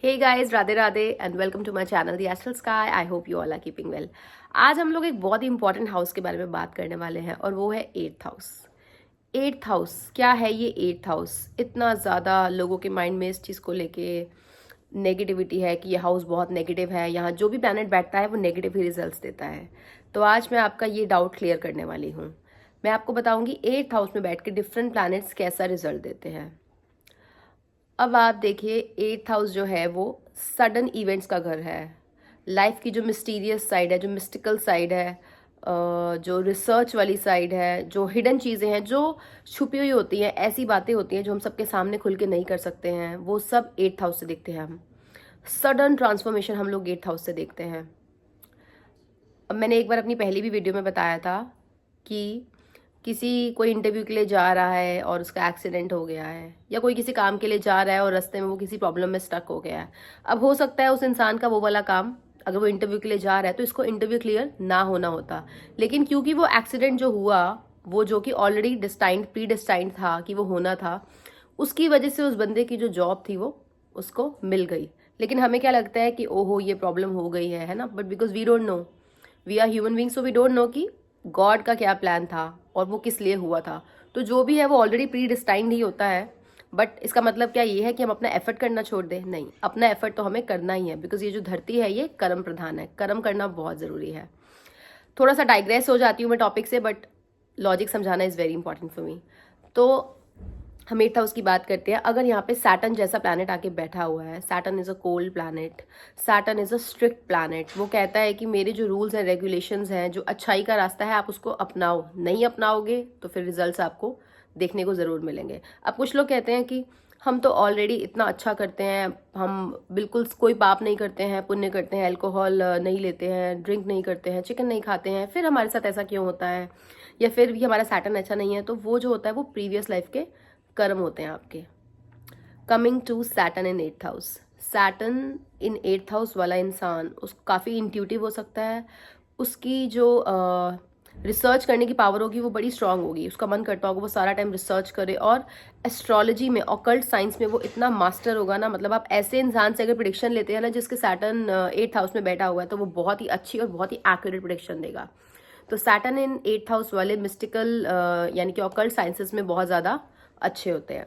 Hey guys, Radhe Radhe and welcome to my channel the Astral Sky. I hope you all are keeping well. आज हम लोग एक बहुत ही important house के बारे में बात करने वाले हैं और वो है एट्थ हाउस। एट्थ हाउस क्या है? ये एट्थ हाउस इतना ज़्यादा लोगों के माइंड में इस चीज़ को लेके नेगेटिविटी है कि ये हाउस बहुत नेगेटिव है, यहाँ जो भी प्लैनेट बैठता है वो नेगेटिव ही रिजल्ट्स देता है। तो आज मैं आपका ये डाउट क्लियर करने वाली हूँ। मैं आपको बताऊँगी एट्थ हाउस में बैठ के डिफरेंट प्लैनेट्स कैसा रिजल्ट देते हैं। अब आप देखिए, एट्थ हाउस जो है वो सडन इवेंट्स का घर है। लाइफ की जो मिस्टीरियस साइड है, जो मिस्टिकल साइड है, जो रिसर्च वाली साइड है, जो हिडन चीज़ें हैं, जो छुपी हुई होती हैं, ऐसी बातें होती हैं जो हम सबके सामने खुल के नहीं कर सकते हैं, वो सब एट्थ हाउस से देखते हैं हम। सडन ट्रांसफॉर्मेशन हम लोग एट्थ हाउस से देखते हैं। अब मैंने एक बार अपनी पहली भी वीडियो में बताया था कि किसी कोई इंटरव्यू के लिए जा रहा है और उसका एक्सीडेंट हो गया है, या कोई किसी काम के लिए जा रहा है और रास्ते में वो किसी प्रॉब्लम में स्टक हो गया है। अब हो सकता है उस इंसान का वो वाला काम, अगर वो इंटरव्यू के लिए जा रहा है तो इसको इंटरव्यू क्लियर ना होना होता, लेकिन क्योंकि वो एक्सीडेंट जो हुआ, वो जो कि ऑलरेडी डिस्टाइंड प्री डिस्टाइंड था कि वो होना था, उसकी वजह से उस बंदे की जो जॉब थी वो उसको मिल गई। लेकिन हमें क्या लगता है कि ओहो ये प्रॉब्लम हो गई है ना, but because we don't know, we are human beings, so we don't know कि गॉड का क्या प्लान था और वो किस लिए हुआ था। तो जो भी है वो ऑलरेडी प्री डिस्टाइंड ही होता है। बट इसका मतलब क्या ये है कि हम अपना एफर्ट करना छोड़ दें? नहीं, अपना एफर्ट तो हमें करना ही है, बिकॉज ये जो धरती है ये कर्म प्रधान है, कर्म करना बहुत ज़रूरी है। थोड़ा सा डाइग्रेस हो जाती हूँ मैं टॉपिक से, बट लॉजिक समझाना is very important for me. तो हम एट्थ हाउस की बात करते हैं। अगर यहाँ पे सैटर्न जैसा प्लैनेट आके बैठा हुआ है, Saturn is a cold planet, Saturn is a strict planet. वो कहता है कि मेरे जो रूल्स हैं, रेगुलेशंस हैं, जो अच्छाई का रास्ता है, आप उसको अपनाओ। नहीं अपनाओगे तो फिर रिजल्ट्स आपको देखने को ज़रूर मिलेंगे। अब कुछ लोग कहते हैं कि हम तो ऑलरेडी इतना अच्छा करते हैं, हम बिल्कुल कोई पाप नहीं करते हैं, पुण्य करते हैं, अल्कोहल नहीं लेते हैं, ड्रिंक नहीं करते हैं, चिकन नहीं खाते हैं, फिर हमारे साथ ऐसा क्यों होता है, या फिर भी हमारा सैटर्न अच्छा नहीं है। तो वो जो होता है वो प्रीवियस लाइफ के कर्म होते हैं आपके। Coming to Saturn in eighth house, Saturn in eighth house वाला इंसान उस काफ़ी इंट्यूटिव हो सकता है। उसकी जो रिसर्च करने की पावर होगी वो बड़ी स्ट्रांग होगी। उसका मन करता होगा वो सारा टाइम रिसर्च करे, और एस्ट्रोलॉजी में, ऑकल्ट साइंस में वो इतना मास्टर होगा ना। मतलब आप ऐसे इंसान से अगर प्रिडिक्शन लेते हैं ना जिसके सैटर्न एट्थ हाउस में बैठा हुआ है, तो वो बहुत ही अच्छी और बहुत ही एक्यूरेट प्रिडिक्शन देगा। तो सैटर्न इन एट्थ हाउस वाले मिस्टिकल यानी कि ऑकल्ट साइंसेस में बहुत ज़्यादा अच्छे होते हैं।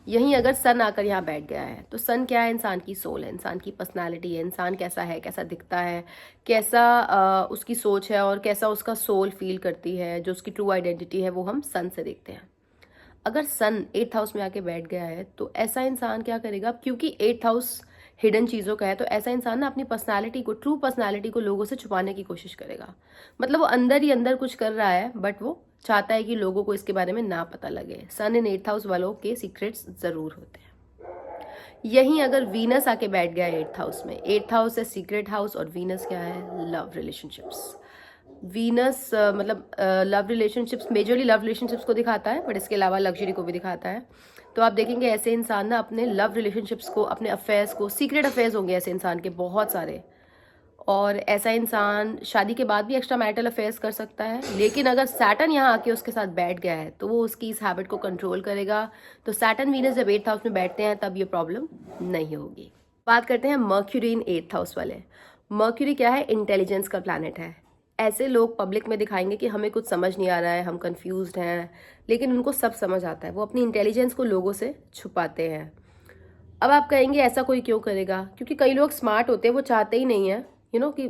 यहीं अगर सन आकर यहाँ बैठ गया है, तो सन क्या है? इंसान की सोल है, इंसान की पर्सनालिटी है, इंसान कैसा है, कैसा दिखता है, कैसा उसकी सोच है, और कैसा उसका सोल फील करती है, जो उसकी ट्रू आइडेंटिटी है, वो हम सन से देखते हैं। अगर सन एट्थ हाउस में आके बैठ गया है तो ऐसा इंसान क्या करेगा? क्योंकि एट्थ हाउस हिडन चीज़ों का है, तो ऐसा इंसान ना अपनी पर्सनालिटी को, ट्रू पर्सनालिटी को लोगों से छुपाने की कोशिश करेगा। मतलब वो अंदर ही अंदर कुछ कर रहा है, बट वो चाहता है कि लोगों को इसके बारे में ना पता लगे। सन इन एट्थ हाउस वालों के सीक्रेट्स ज़रूर होते हैं। यहीं अगर वीनस आके बैठ गया एट्थ हाउस में, एट्थ हाउस है सीक्रेट हाउस, और वीनस क्या है? Love relationships. वीनस मतलब love relationships, majorly love relationships को दिखाता है, बट इसके अलावा लग्जरी को भी दिखाता है। तो आप देखेंगे ऐसे इंसान ना अपने लव रिलेशनशिप्स को, अपने अफेयर्स को, सीक्रेट अफेयर्स होंगे ऐसे इंसान के बहुत सारे, और ऐसा इंसान शादी के बाद भी एक्स्ट्रा मैरिटल अफेयर्स कर सकता है। लेकिन अगर सैटर्न यहाँ आके उसके साथ बैठ गया है तो वो उसकी इस हैबिट को कंट्रोल करेगा। तो सैटर्न वीनस जब एट्थ हाउस में बैठते हैं तब ये प्रॉब्लम नहीं होगी। बात करते हैं मर्क्यूरी इन एट्थ हाउस वाले। मर्क्यूरी क्या है? इंटेलिजेंस का प्लैनेट है। ऐसे लोग पब्लिक में दिखाएंगे कि हमें कुछ समझ नहीं आ रहा है, हम कंफ्यूज्ड हैं, लेकिन उनको सब समझ आता है। वो अपनी इंटेलिजेंस को लोगों से छुपाते हैं। अब आप कहेंगे ऐसा कोई क्यों करेगा? क्योंकि कई लोग स्मार्ट होते हैं, वो चाहते ही नहीं है कि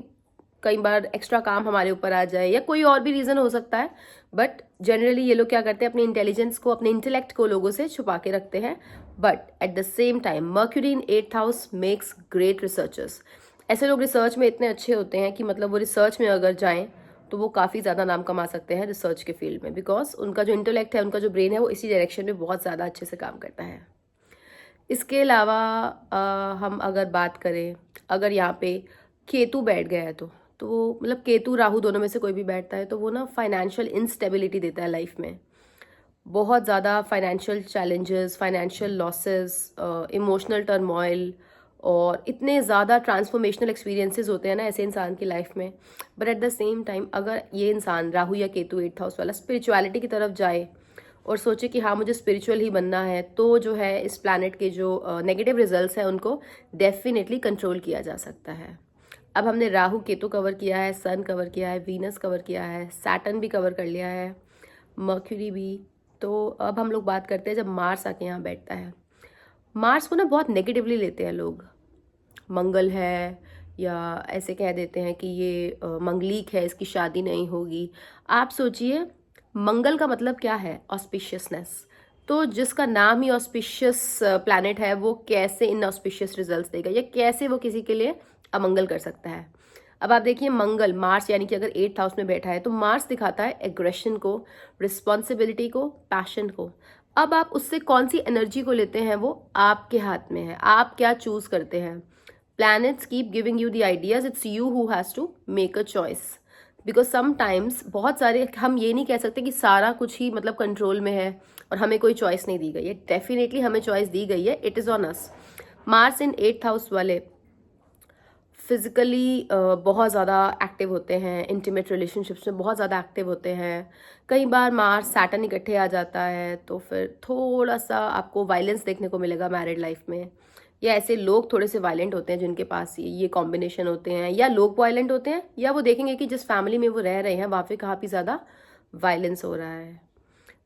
कई बार एक्स्ट्रा काम हमारे ऊपर आ जाए, या कोई और भी रीज़न हो सकता है। बट जनरली ये लोग क्या करते हैं? अपनी इंटेलिजेंस को, अपने इंटेलेक्ट को लोगों से छुपा के रखते हैं। But at the same time mercury in eighth house makes great researchers. ऐसे लोग रिसर्च में इतने अच्छे होते हैं कि मतलब वो रिसर्च में अगर जाएं तो वो काफ़ी ज़्यादा नाम कमा सकते हैं रिसर्च के फील्ड में, बिकॉज उनका जो इंटेलेक्ट है, उनका जो ब्रेन है, वो इसी डायरेक्शन में बहुत ज़्यादा अच्छे से काम करता है। इसके अलावा हम अगर बात करें, अगर यहाँ पे केतु बैठ गया है तो मतलब केतु राहु दोनों में से कोई भी बैठता है तो वो ना फाइनेंशियल इंस्टेबिलिटी देता है लाइफ में। बहुत ज़्यादा financial challenges, financial losses, emotional turmoil, और इतने ज़्यादा ट्रांसफॉर्मेशनल एक्सपीरियंसेस होते हैं ना ऐसे इंसान की लाइफ में। But at the same time अगर ये इंसान राहु या केतु एट्थ हाउस वाला स्पिरिचुअलिटी की तरफ जाए और सोचे कि हाँ मुझे स्पिरिचुअल ही बनना है, तो जो है इस प्लैनेट के जो नेगेटिव रिजल्ट्स हैं उनको डेफिनेटली कंट्रोल किया जा सकता है। अब हमने राहु केतु कवर किया है, सन कवर किया है, वीनस कवर किया है, सैटर्न भी कवर कर लिया है, मर्क्यूरी भी। तो अब हम लोग बात करते हैं जब मार्स आके यहाँ बैठता है। मार्स को ना बहुत नेगेटिवली लेते हैं लोग, मंगल है या ऐसे कह देते हैं कि ये मंगलीक है, इसकी शादी नहीं होगी। आप सोचिए मंगल का मतलब क्या है? ऑस्पिशियसनेस। तो जिसका नाम ही ऑस्पिशियस प्लैनेट है वो कैसे इन ऑस्पिशियस रिजल्ट्स देगा, या कैसे वो किसी के लिए अमंगल कर सकता है? अब आप देखिए मंगल, मार्स यानी कि अगर 8th हाउस में बैठा है तो मार्स दिखाता है एग्रेशन को, रिस्पॉन्सिबिलिटी को, पैशन को। अब आप उससे कौन सी एनर्जी को लेते हैं वो आपके हाथ में है, आप क्या चूज करते हैं। Planets keep giving you the ideas, it's you who has to make a choice. Because sometimes बहुत सारे, हम ये नहीं कह सकते कि सारा कुछ ही मतलब कंट्रोल में है और हमें कोई चॉइस नहीं दी गई है। डेफिनेटली हमें चॉइस दी गई है, it is on us. Mars in 8th house वाले फिजिकली बहुत ज़्यादा एक्टिव होते हैं, इंटीमेट रिलेशनशिप्स में बहुत ज़्यादा एक्टिव होते हैं। कई बार मार्स सैटर्न इकट्ठे आ जाता है तो फिर थोड़ा सा आपको वायलेंस देखने को मिलेगा मैरिड लाइफ में, या ऐसे लोग थोड़े से वायलेंट होते हैं जिनके पास ये कॉम्बिनेशन होते हैं, या लोग वायलेंट होते हैं, या वो देखेंगे कि जिस फैमिली में वो रह रहे हैं वहाँ पे काफ़ी ज़्यादा वायलेंस हो रहा है।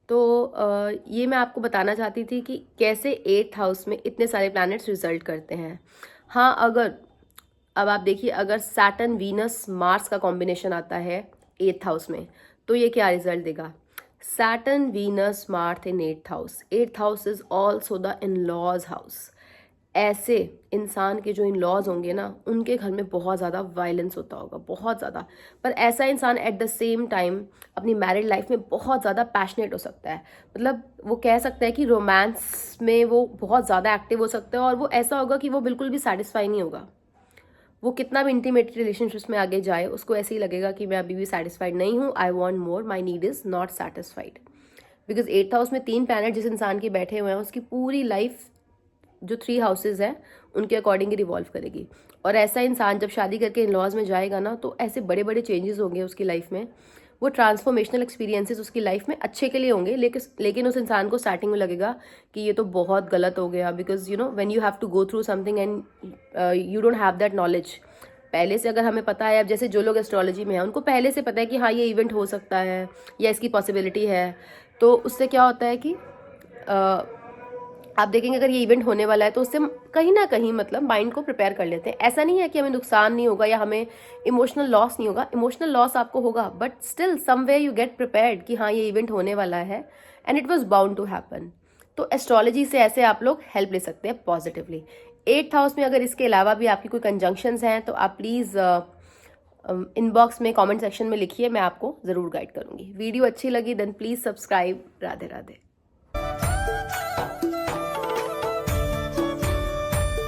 तो ये मैं आपको बताना चाहती थी कि कैसे 8th हाउस में इतने सारे प्लैनेट्स रिजल्ट करते हैं। हाँ, अगर अब आप देखिए अगर सैटर्न वीनस मार्स का कॉम्बिनेशन आता है 8th हाउस में तो ये क्या रिजल्ट देगा? Saturn Venus Mars in 8th house. 8th house is also the in laws house. ऐसे इंसान के जो इन लॉज होंगे ना, उनके घर में बहुत ज़्यादा वायलेंस होता होगा, बहुत ज़्यादा। पर ऐसा इंसान एट द सेम टाइम अपनी मैरिड लाइफ में बहुत ज़्यादा पैशनेट हो सकता है। मतलब वो कह सकता है कि रोमांस में वो बहुत ज़्यादा एक्टिव हो सकता है, और वो ऐसा होगा कि वो बिल्कुल भी सेटिस्फाई नहीं होगा। वो कितना भी इंटीमेट रिलेशनशिप्स में आगे जाए उसको ऐसे ही लगेगा कि मैं अभी भी सेटिस्फाइड नहीं हूँ, I want more, my need is not satisfied. Because 8th house में 3 प्लैनेट जिस इंसान के बैठे हुए हैं उसकी पूरी लाइफ जो 3 हाउसेज हैं उनके अकॉर्डिंग ही रिवॉल्व करेगी। और ऐसा इंसान जब शादी करके इन लॉज में जाएगा ना तो ऐसे बड़े बड़े चेंजेस होंगे उसकी लाइफ में। वो ट्रांसफॉर्मेशनल एक्सपीरियंसेस उसकी लाइफ में अच्छे के लिए होंगे, लेकिन उस इंसान को स्टार्टिंग में लगेगा कि ये तो बहुत गलत हो गया। Because you know when you have to go through something and you don't have that knowledge पहले से। अगर हमें पता है, अब जैसे जो लोग एस्ट्रोलॉजी में हैं उनको पहले से पता है कि हाँ ये इवेंट हो सकता है या इसकी पॉसिबिलिटी है, तो उससे क्या होता है कि आप देखेंगे अगर ये इवेंट होने वाला है तो उससे कहीं ना कहीं मतलब माइंड को प्रिपेयर कर लेते हैं। ऐसा नहीं है कि हमें नुकसान नहीं होगा या हमें इमोशनल लॉस नहीं होगा, इमोशनल लॉस आपको होगा, but still somewhere you get prepared कि हाँ ये इवेंट होने वाला है and it was bound to happen. तो एस्ट्रोलॉजी से ऐसे आप लोग हेल्प ले सकते हैं पॉजिटिवली। 8th हाउस में अगर इसके अलावा भी आपकी कोई कंजंक्शंस हैं तो आप प्लीज़ इनबॉक्स में कमेंट सेक्शन में लिखिए, मैं आपको ज़रूर गाइड करूँगी। वीडियो अच्छी लगी then please subscribe. Radhe Radhe.